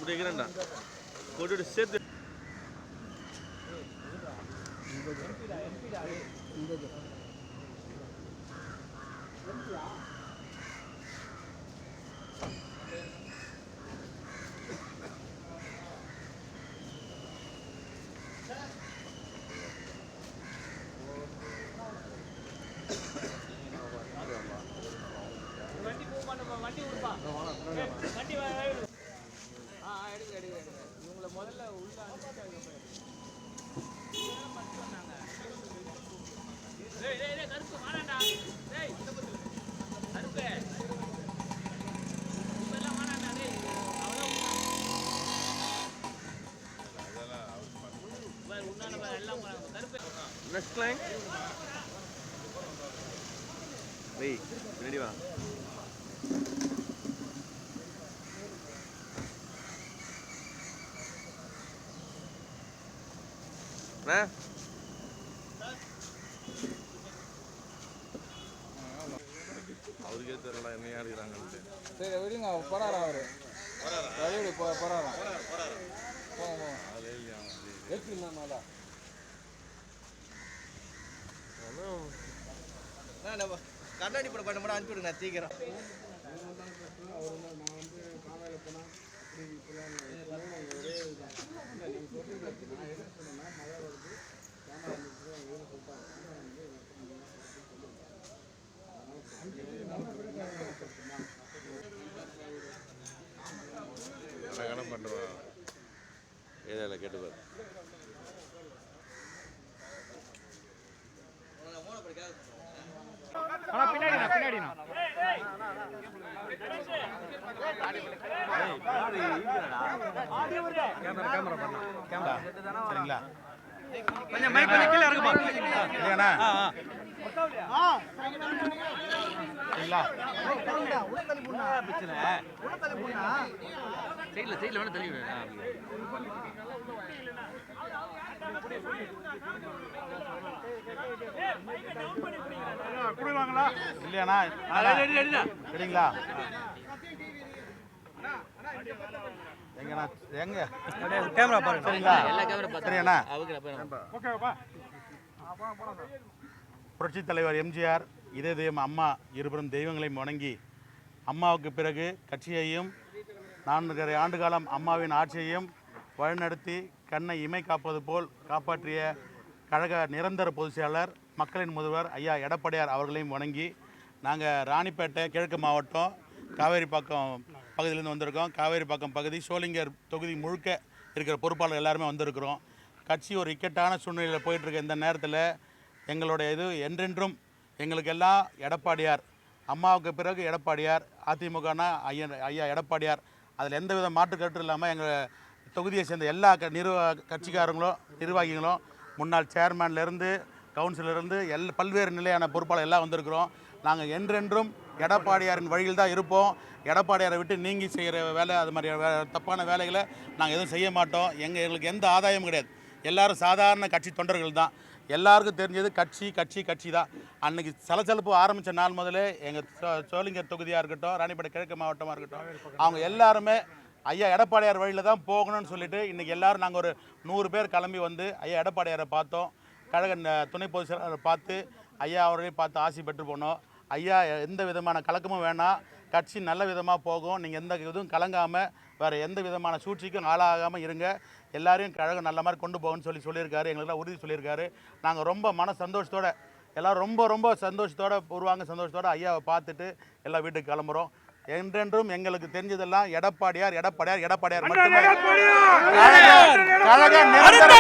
இருக்கிறேன்டா போட்டு சேர்த்து இவங்களை முதல்ல உள்ள கருப்பு மாறாண்டா கருப்பு இதெல்லாம் மாறாண்டா எல்லாம் கருப்பு நெக்ஸ்ட் லைன் வெய் ரெடி வா அவருக்கே தெரியல என்ன யாருக்கிறாங்கன்ட்டு. சரி விடுங்க போறாரா அவரு வழியோடு போறாரா கண்ணாடி படம் பண்ண மட்டும் அனுப்பிவிடுங்க சீக்கிரம். கணக்கு பண்ணுறோம் ஏரியாவில் கேட்டுப்பார். சரிங்களா கொஞ்சம் மைக் கொஞ்சம் கீழே இருக்குமா இல்லையாண்ணா சரிங்களா சைடில் வேணும் தள்ளி கொடுவாங்களா இல்லையாண்ணா சரிங்களா எங்கண்ணா எங்க கேமரா பாருங்க சரிங்களா எல்லா கேமரா சரியாண்ணா ஓகேப்பா. புரட்சித் தலைவர் எம்ஜிஆர் இதே தெய்வம் அம்மா இருவரும் தெய்வங்களையும் வணங்கி அம்மாவுக்கு பிறகு கட்சியையும் 4 ஆண்டு காலம் அம்மாவின் ஆட்சியையும் வழிநடத்தி கண்ணை இமை காப்பது போல் காப்பாற்றிய கழக நிரந்தர பொதுச் செயலாளர் மக்களின் முதல்வர் ஐயா எடப்பாடியார் அவர்களையும் வணங்கி நாங்கள் ராணிப்பேட்டை கிழக்கு மாவட்டம் காவேரிப்பாக்கம் பகுதியிலேருந்து வந்திருக்கோம். காவேரிப்பாக்கம் பகுதி சோளிங்கர் தொகுதி முழுக்க இருக்கிற பொறுப்பாளர் எல்லாருமே வந்திருக்கிறோம். கட்சி ஒரு இக்கட்டான சூழ்நிலையில் போயிட்டுருக்க இந்த நேரத்தில் எங்களுடைய இது என்றென்றும் எங்களுக்கெல்லாம் எடப்பாடியார், அம்மாவுக்கு பிறகு எடப்பாடியார், அதிமுகனா ஐயா எடப்பாடியார், அதில் எந்தவித மாற்று கருத்து இல்லாமல் எங்கள் தொகுதியை சேர்ந்த எல்லா கட்சிக்காரங்களும் நிர்வாகிகளும் முன்னாள் சேர்மேன்லேருந்து கவுன்சிலருந்து பல்வேறு நிலையான பொறுப்பாளர் எல்லாம் வந்திருக்கிறோம். நாங்கள் என்றென்றும் எடப்பாடியாரின் வழியில் தான் இருப்போம். எடப்பாடியாரை விட்டு நீங்கி செய்கிற வேலை அது மாதிரி தப்பான வேலைகளை நாங்கள் எதுவும் செய்ய மாட்டோம். எங்களுக்கு எந்த ஆதாயமும் கிடையாது. எல்லோரும் சாதாரண கட்சி தொண்டர்கள் தான். எல்லாருக்கும் தெரிஞ்சது கட்சி தான். அன்றைக்கி சலசலப்பு ஆரம்பித்த நாள் முதலே எங்கள் சோளிங்கர் தொகுதியாக இருக்கட்டும், ராணிப்பேட்டை கிழக்கு மாவட்டமாக இருக்கட்டும், அவங்க எல்லாருமே ஐயா எடப்பாடியார் வழியில் தான் போகணும்னு சொல்லிட்டு இன்றைக்கி எல்லோரும் நாங்கள் ஒரு 100 பேர் கிளம்பி வந்து ஐயா எடப்பாடியாரை பார்த்தோம். கழக துணை பொதுச் செயலாளரை பார்த்து ஐயா அவரையும் பார்த்து ஆசி பெற்று போனோம். ஐயா எந்த விதமான கலக்கமும் வேணாம், கட்சி நல்ல விதமாக போகும், நீங்கள் எந்த இதுவும் கலங்காமல் வேறு எந்த விதமான சூழ்ச்சிக்கும் ஆளாகாமல் இருங்க, எல்லாரையும் கழகம் நல்ல மாதிரி கொண்டு போகணும்னு சொல்லியிருக்காரு. எங்களுக்கெல்லாம் உறுதி சொல்லியிருக்காரு. நாங்கள் ரொம்ப மன சந்தோஷத்தோடு எல்லோரும் ரொம்ப சந்தோஷத்தோடு சந்தோஷத்தோடு ஐயாவை பார்த்துட்டு எல்லாம் வீட்டுக்கு கிளம்புறோம். என்றென்றும் எங்களுக்கு தெரிஞ்சதெல்லாம் எடப்பாடியார் மட்டுமே. கழக நிரந்தர